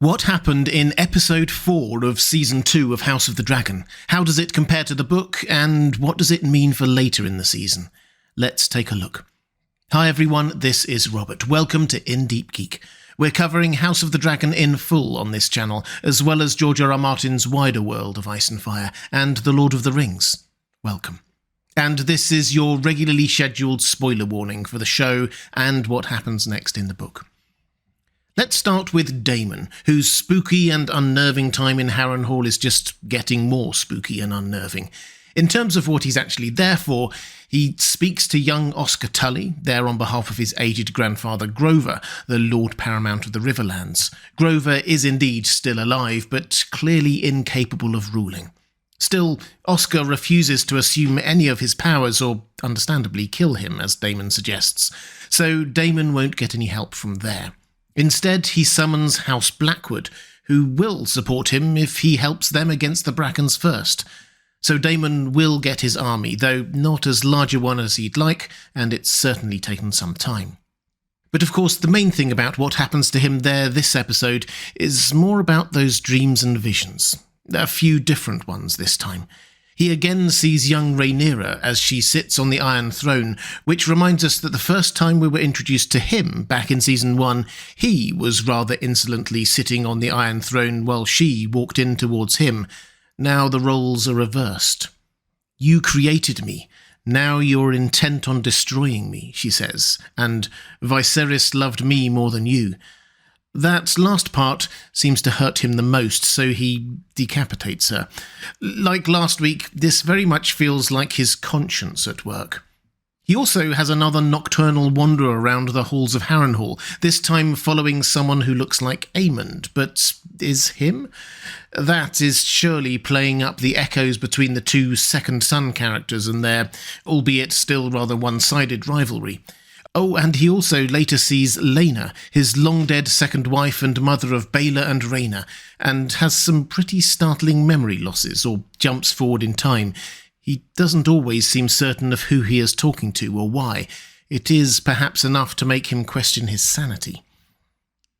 What happened in episode 4 of season 2 of House of the Dragon? How does it compare to the book, and what does it mean for later in the season? Let's take a look. Hi everyone, this is Robert. Welcome to In Deep Geek. We're covering House of the Dragon in full on this channel, as well as George R. R. Martin's wider world of Ice and Fire and The Lord of the Rings. Welcome. And this is your regularly scheduled spoiler warning for the show and what happens next in the book. Let's start with Damon, whose spooky and unnerving time in Harrenhal is just getting more spooky and unnerving. In terms of what he's actually there for, he speaks to young Oscar Tully, there on behalf of his aged grandfather Grover, the Lord Paramount of the Riverlands. Grover is indeed still alive, but clearly incapable of ruling. Still, Oscar refuses to assume any of his powers or, understandably, kill him, as Damon suggests, so Damon won't get any help from there. Instead, he summons House Blackwood, who will support him if he helps them against the Brackens first. So Damon will get his army, though not as large a one as he'd like, and it's certainly taken some time. But of course, the main thing about what happens to him there this episode is more about those dreams and visions. A few different ones this time. He again sees young Rhaenyra as she sits on the Iron Throne, which reminds us that the first time we were introduced to him back in Season 1, he was rather insolently sitting on the Iron Throne while she walked in towards him. Now the roles are reversed. "You created me. Now you're intent on destroying me," she says, and "Viserys loved me more than you." That last part seems to hurt him the most, so he decapitates her. Like last week, this very much feels like his conscience at work. He also has another nocturnal wander around the halls of Harrenhal, this time following someone who looks like Aemond, but is him? That is surely playing up the echoes between the two Second Son characters and their, albeit still rather one-sided, rivalry. Oh, and he also later sees Laena, his long-dead second wife and mother of Baela and Rhaena, and has some pretty startling memory losses, or jumps forward in time. He doesn't always seem certain of who he is talking to or why. It is perhaps enough to make him question his sanity.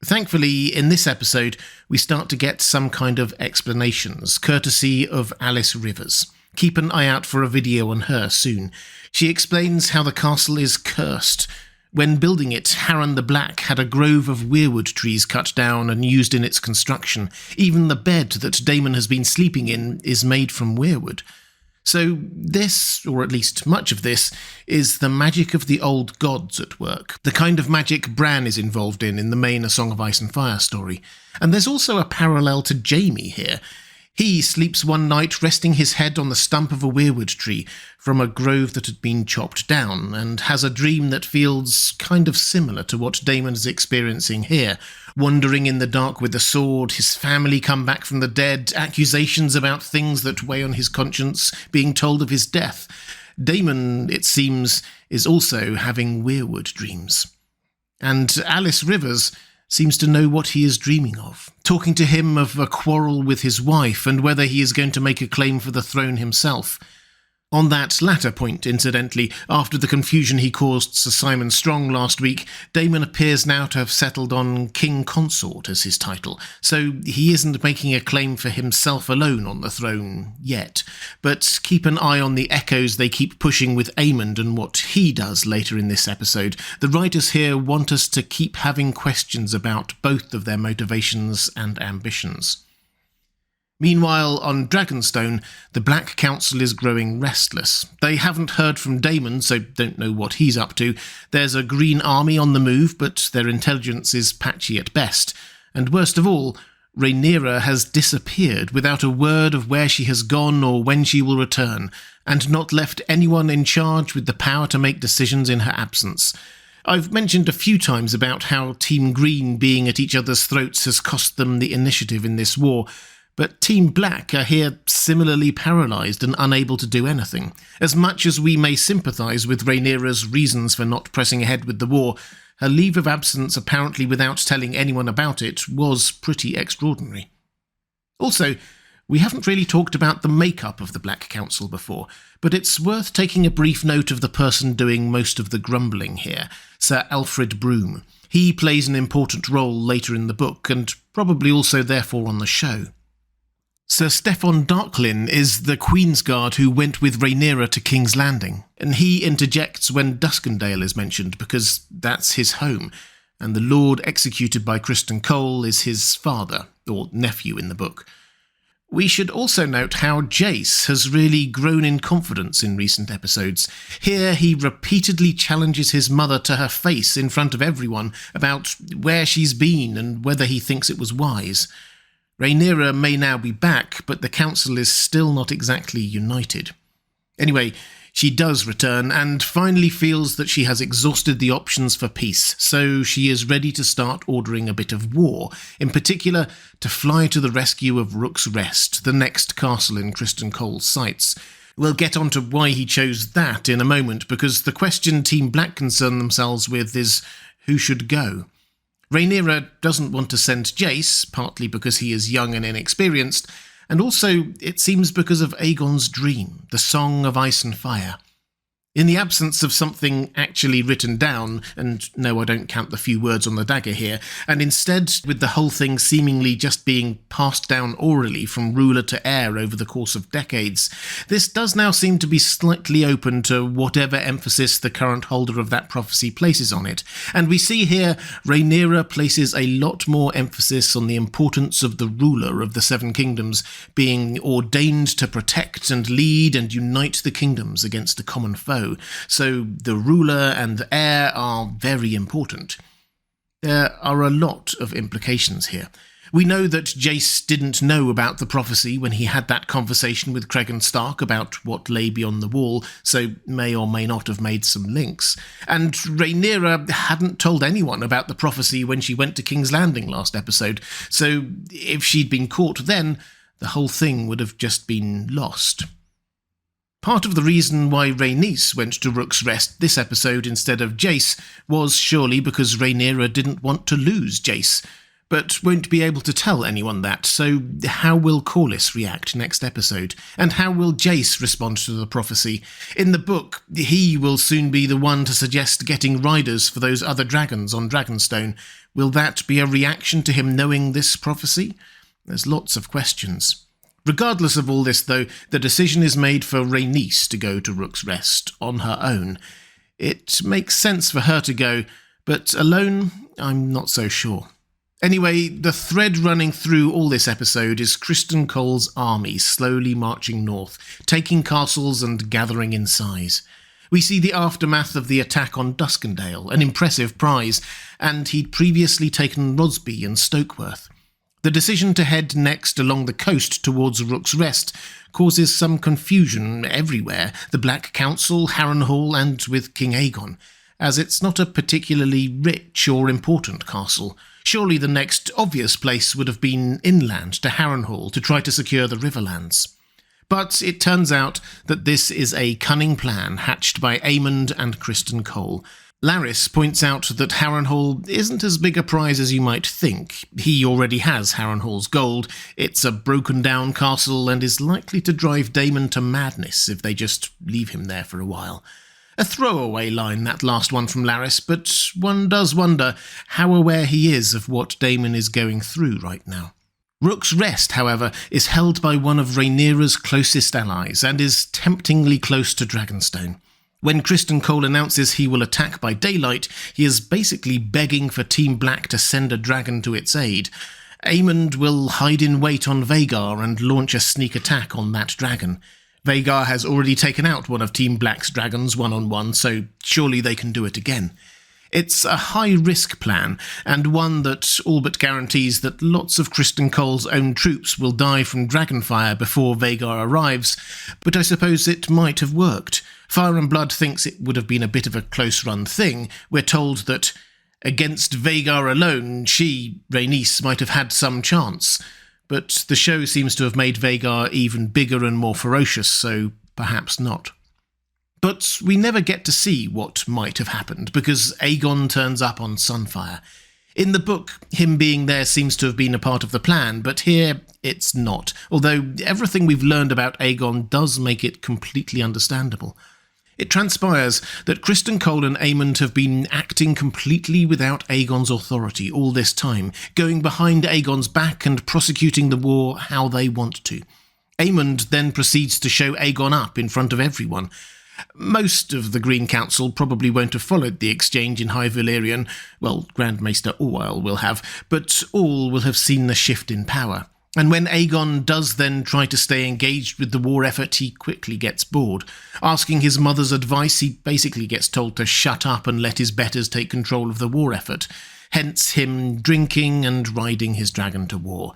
Thankfully, in this episode, we start to get some kind of explanations, courtesy of Alice Rivers. Keep an eye out for a video on her soon. She explains how the castle is cursed. When building it, Harren the Black had a grove of weirwood trees cut down and used in its construction. Even the bed that Damon has been sleeping in is made from weirwood. So this, or at least much of this, is the magic of the old gods at work, the kind of magic Bran is involved in the main A Song of Ice and Fire story. And there's also a parallel to Jaime here. He sleeps one night resting his head on the stump of a weirwood tree from a grove that had been chopped down, and has a dream that feels kind of similar to what Damon is experiencing here. Wandering in the dark with a sword, his family come back from the dead, accusations about things that weigh on his conscience, being told of his death. Damon, it seems, is also having weirwood dreams. And Alice Rivers seems to know what he is dreaming of, talking to him of a quarrel with his wife and whether he is going to make a claim for the throne himself. On that latter point, incidentally, after the confusion he caused Sir Simon Strong last week, Damon appears now to have settled on King Consort as his title, so he isn't making a claim for himself alone on the throne yet. But keep an eye on the echoes they keep pushing with Aemond and what he does later in this episode. The writers here want us to keep having questions about both of their motivations and ambitions. Meanwhile, on Dragonstone, the Black Council is growing restless. They haven't heard from Damon, so don't know what he's up to. There's a green army on the move, but their intelligence is patchy at best. And worst of all, Rhaenyra has disappeared without a word of where she has gone or when she will return, and not left anyone in charge with the power to make decisions in her absence. I've mentioned a few times about how Team Green being at each other's throats has cost them the initiative in this war, but Team Black are here similarly paralysed and unable to do anything. As much as we may sympathise with Rhaenyra's reasons for not pressing ahead with the war, her leave of absence apparently without telling anyone about it was pretty extraordinary. Also, we haven't really talked about the makeup of the Black Council before, but it's worth taking a brief note of the person doing most of the grumbling here, Sir Alfred Broom. He plays an important role later in the book, and probably also therefore on the show. Sir Stefan Darklin is the Queen's Guard who went with Rhaenyra to King's Landing, and he interjects when Duskendale is mentioned because that's his home, and the lord executed by Criston Cole is his father, or nephew in the book. We should also note how Jace has really grown in confidence in recent episodes. Here he repeatedly challenges his mother to her face in front of everyone about where she's been and whether he thinks it was wise. Rhaenyra may now be back, but the council is still not exactly united. Anyway, she does return and finally feels that she has exhausted the options for peace, so she is ready to start ordering a bit of war, in particular to fly to the rescue of Rook's Rest, the next castle in Criston Cole's sights. We'll get on to why he chose that in a moment, because the question Team Black concern themselves with is who should go. Rhaenyra doesn't want to send Jace, partly because he is young and inexperienced, and also, it seems, because of Aegon's dream, the Song of Ice and Fire. In the absence of something actually written down, and no, I don't count the few words on the dagger here, and instead with the whole thing seemingly just being passed down orally from ruler to heir over the course of decades, this does now seem to be slightly open to whatever emphasis the current holder of that prophecy places on it, and we see here Rhaenyra places a lot more emphasis on the importance of the ruler of the Seven Kingdoms being ordained to protect and lead and unite the kingdoms against a common foe. So the ruler and the heir are very important. There are a lot of implications here. We know that Jace didn't know about the prophecy when he had that conversation with Cregan Stark about what lay beyond the wall, so may or may not have made some links. And Rhaenyra hadn't told anyone about the prophecy when she went to King's Landing last episode, so if she'd been caught then, the whole thing would have just been lost. Part of the reason why Rhaenys went to Rook's Rest this episode instead of Jace was surely because Rhaenyra didn't want to lose Jace, but won't be able to tell anyone that, so how will Corlys react next episode? And how will Jace respond to the prophecy? In the book, he will soon be the one to suggest getting riders for those other dragons on Dragonstone. Will that be a reaction to him knowing this prophecy? There's lots of questions. Regardless of all this, though, the decision is made for Rhaenys to go to Rook's Rest on her own. It makes sense for her to go, but alone, I'm not so sure. Anyway, the thread running through all this episode is Criston Cole's army slowly marching north, taking castles and gathering in size. We see the aftermath of the attack on Duskendale, an impressive prize, and he'd previously taken Rosby and Stokeworth. The decision to head next along the coast towards Rook's Rest causes some confusion everywhere, the Black Council, Harrenhal, and with King Aegon, as it's not a particularly rich or important castle. Surely the next obvious place would have been inland to Harrenhal to try to secure the Riverlands. But it turns out that this is a cunning plan hatched by Aemond and Criston Cole. Larys points out that Harrenhal isn't as big a prize as you might think. He already has Harrenhal's gold, it's a broken-down castle and is likely to drive Daemon to madness if they just leave him there for a while. A throwaway line, that last one from Larys, but one does wonder how aware he is of what Daemon is going through right now. Rook's Rest, however, is held by one of Rhaenyra's closest allies and is temptingly close to Dragonstone. When Criston Cole announces he will attack by daylight, he is basically begging for Team Black to send a dragon to its aid. Aemond will hide in wait on Vhagar and launch a sneak attack on that dragon. Vhagar has already taken out one of Team Black's dragons one-on-one, so surely they can do it again. It's a high-risk plan, and one that all but guarantees that lots of Criston Cole's own troops will die from dragonfire before Vhagar arrives, but I suppose it might have worked. Fire and Blood thinks it would have been a bit of a close-run thing. We're told that against Vhagar alone, she, Rhaenys, might have had some chance, but the show seems to have made Vhagar even bigger and more ferocious, so perhaps not. But we never get to see what might have happened, because Aegon turns up on Sunfire. In the book, him being there seems to have been a part of the plan, but here it's not, although everything we've learned about Aegon does make it completely understandable. It transpires that Criston Cole and Aemond have been acting completely without Aegon's authority all this time, going behind Aegon's back and prosecuting the war how they want to. Aemond then proceeds to show Aegon up in front of everyone. Most of the Green Council probably won't have followed the exchange in High Valyrian, well, Grand Maester Orwell will have, but all will have seen the shift in power. And when Aegon does then try to stay engaged with the war effort, he quickly gets bored. Asking his mother's advice, he basically gets told to shut up and let his betters take control of the war effort, hence him drinking and riding his dragon to war.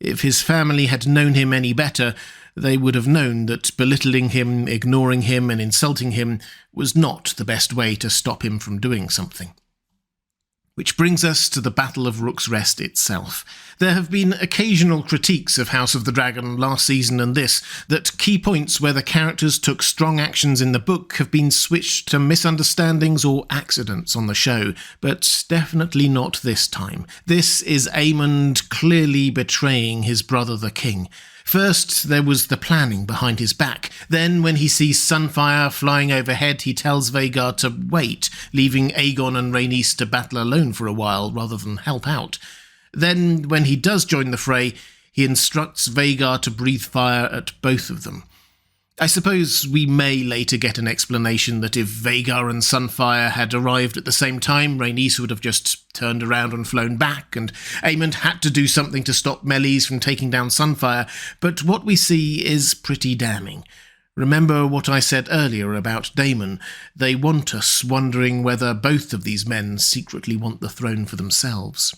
If his family had known him any better, they would have known that belittling him, ignoring him and insulting him was not the best way to stop him from doing something. Which brings us to the Battle of Rook's Rest itself. There have been occasional critiques of House of the Dragon last season and this, that key points where the characters took strong actions in the book have been switched to misunderstandings or accidents on the show, but definitely not this time. This is Aemond clearly betraying his brother the king. First, there was the planning behind his back. Then, when he sees Sunfire flying overhead, he tells Vhagar to wait, leaving Aegon and Rhaenys to battle alone for a while rather than help out. Then, when he does join the fray, he instructs Vhagar to breathe fire at both of them. I suppose we may later get an explanation that if Vhagar and Sunfire had arrived at the same time, Rhaenys would have just turned around and flown back, and Aemond had to do something to stop Meleys from taking down Sunfire, but what we see is pretty damning. Remember what I said earlier about Daemon. They want us wondering whether both of these men secretly want the throne for themselves.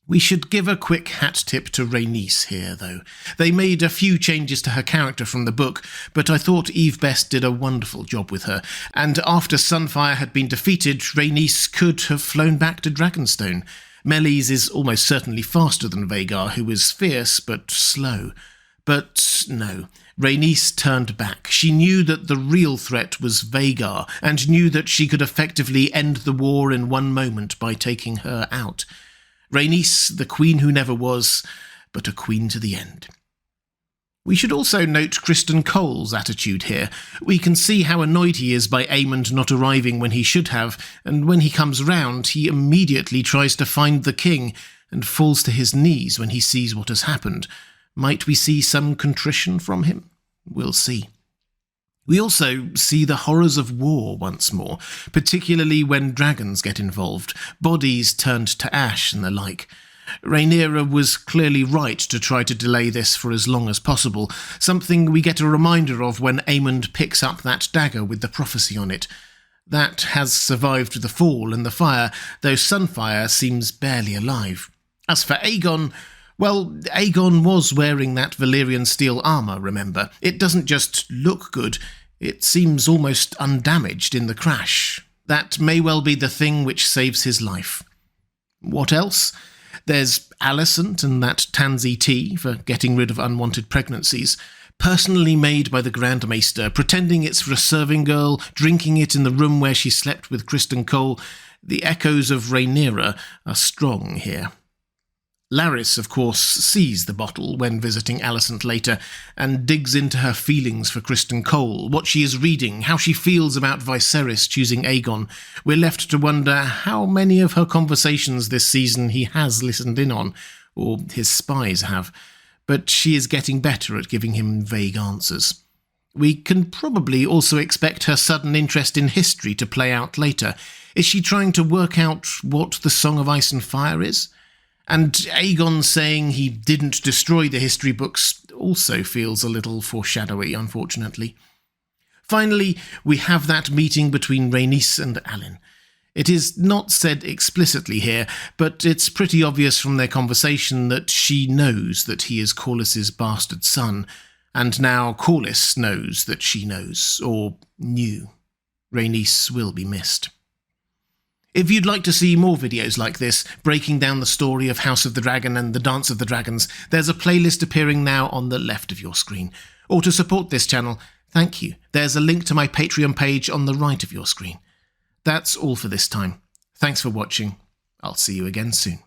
We should give a quick hat tip to Rhaenys here, though. They made a few changes to her character from the book, but I thought Eve Best did a wonderful job with her, and after Sunfire had been defeated, Rhaenys could have flown back to Dragonstone. Meleys is almost certainly faster than Vhagar, who is fierce but slow. But no, Rhaenys turned back. She knew that the real threat was Vhagar, and knew that she could effectively end the war in one moment by taking her out. Rhaenys, the queen who never was, but a queen to the end. We should also note Criston Cole's attitude here. We can see how annoyed he is by Aemond not arriving when he should have, and when he comes round, he immediately tries to find the king, and falls to his knees when he sees what has happened. Might we see some contrition from him? We'll see. We also see the horrors of war once more, particularly when dragons get involved, bodies turned to ash and the like. Rhaenyra was clearly right to try to delay this for as long as possible, something we get a reminder of when Aemond picks up that dagger with the prophecy on it. That has survived the fall and the fire, though Sunfire seems barely alive. As for Aegon, well, Aegon was wearing that Valyrian steel armour, remember. It doesn't just look good, it seems almost undamaged in the crash. That may well be the thing which saves his life. What else? There's Alicent and that tansy tea for getting rid of unwanted pregnancies, personally made by the Grand Maester, pretending it's for a serving girl, drinking it in the room where she slept with Criston Cole. The echoes of Rhaenyra are strong here. Larys, of course, sees the bottle when visiting Alicent later, and digs into her feelings for Criston Cole, what she is reading, how she feels about Viserys choosing Aegon. We're left to wonder how many of her conversations this season he has listened in on, or his spies have, but she is getting better at giving him vague answers. We can probably also expect her sudden interest in history to play out later. Is she trying to work out what the Song of Ice and Fire is? And Aegon saying he didn't destroy the history books also feels a little foreshadowy, unfortunately. Finally, we have that meeting between Rhaenys and Alan. It is not said explicitly here, but it's pretty obvious from their conversation that she knows that he is Corlys's bastard son, and now Corlys knows that she knows, or knew. Rhaenys will be missed. If you'd like to see more videos like this, breaking down the story of House of the Dragon and the Dance of the Dragons, there's a playlist appearing now on the left of your screen. Or to support this channel, thank you. There's a link to my Patreon page on the right of your screen. That's all for this time. Thanks for watching. I'll see you again soon.